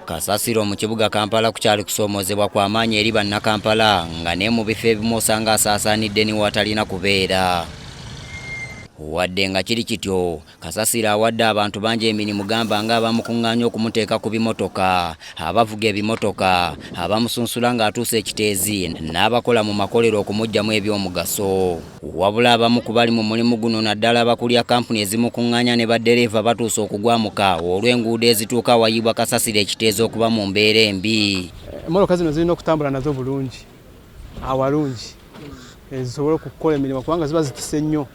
Kasasiro mu kibuga Kampala kukyali kusoomozebwa kw'amaanyi eri bannakampala nga ne mu bifo ebimu osanga asaasaanidde ni watalina kubeera. Wadde nga kiri kityo, Kasasiro awadde abantu bangi emirimu gamba nga abamukuŋŋaanya okumuteeka ku bimotoka, abavuga ebimotoka, abamusunsula ng'atuusa ekiteezi, n'abakola mu makolero okumuggyamu eby'omugaso. Wabula abamu ku bali mu mulimu guno naddala abakulira kampuni ezimukuŋŋaanya ne baddereeva batuusa okugwamuka olw'enguudo ezituuka awayibwa Kasasiro ekiteezi okuba mu mbeera embi. Emmotoka zino zirina okutambula nazo bulungi, awalungi, zisobole okukola emirimu kubanga ziba zitise nnyo.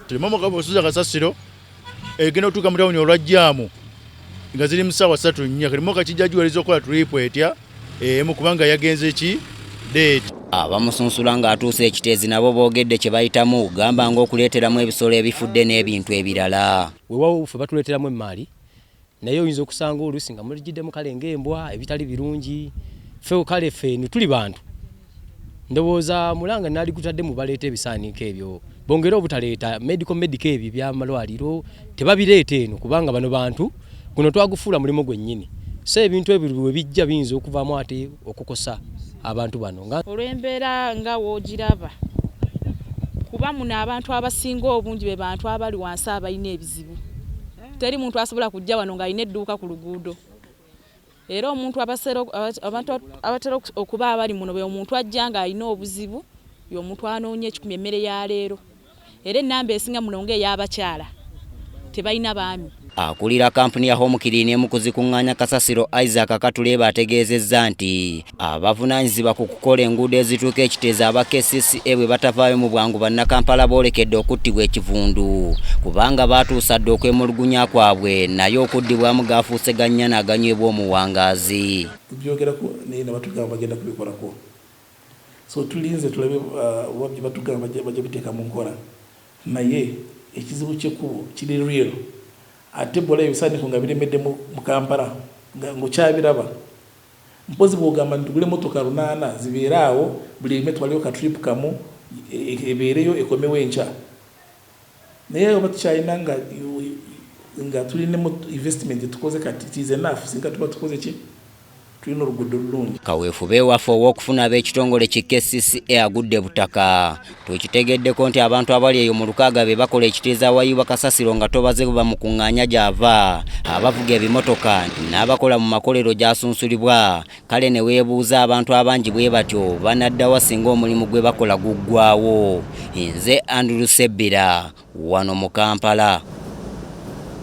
Emmotoka bw'osuza Kasasiro egenda okutuuka mu tawuni olwajjaamu nga ziri mu ssaawa 3:04 emmotoka kijja giwaliza okukola tulipu etya emu kubanga yagenze ki deeti. Abamusunsula ng'atuusa ekiteezi nabo boogedde kye bayitamu gamba ng'okuleeteramu ebisolo ebifudde n'ebintu ebirala. Weewaawo ffe batuleeteramu emmaali naye oyinza okusanga oluusi nga muligiddemu kale ng'embwa ebitali birungi. Ffe kale ffe tuli bantu, ndowooza mulanga naaligutadde mu baleeta ebisaaniiko ebyo bongere obutaleeta medical ebyo by'amalwaliro tebabireeta eno kubanga bano bantu guno twagufuula mulimu gwennyini, so ebintu ebyo bwe bijja biyinza okuvaamu ate okukosa abantu bano. Olw'embeera nga woogiraba kuba muno abantu abasinga obungi be bantu abali wansi abalina ebizibu. Teri muntu asobola kujja wano ng'alina edduuka ku luguudo. Era omuntu abantu abatera okuba abali muno bwe omuntu ajja ng'alina obuzibu y'omuntu anoonya ekikumi emmere ya leero. Era ennamba esinga muno ng'ey'abakyala tebalina baami. Akulira kampuni ya Home Clean emu kuzikuŋŋaanya Kasasiro Isaac Katuleeba ategeezezza nti abavunaanyizibwa ku kukola enguudo ezituuka ekiteezi aba KCCA bwe batavaayo mu bwangu bannakampala boolekedde okuttibwa ekivundu kubanga baatuusa dde okwemulugunya kwabwe naye okuddibwamu gaafuuse gannya n'aganywebwa omuwangaazi. Tubyogerako naye ne batugamba bagenda kubikolako. So tulinze tulabe oba bye batugamba bajja biteeka mu nkola. Naye ekizibu ky'ekkubo kiri real. Ate bw'olaba ebisaaniiko nga biremedde mu Kampala ng'okyabiraba. Mpozi bw'ogamba nti tugule emmotoka 8 zibeere awo buli emu etwaleyo ka trip kamu ebeereyo ekomewo enkya. Naye oba tukyalina nga tulina investment tukoze kati it is enough singa tuba tukoze ki tulina oluguudo lulungi. Kaweefube waffe ow'okufuna ab'ekitongole ki KCCA agudde butaka. Tukitegeddeko nti abantu abali eyo mu 6 be bakola ekiteezi awayibwa Kasasiro nga tobaze bamukuŋŋaanya gy'ava, abavuga ebimotoka n'abakola mu makolero gy'asunsulibwa. Kale ne weebuuza abantu abangi bwe batyo banaddawa singa omulimu gwe bakola guggwaawo. Nze Andrew Sebbira wano mu Kampala.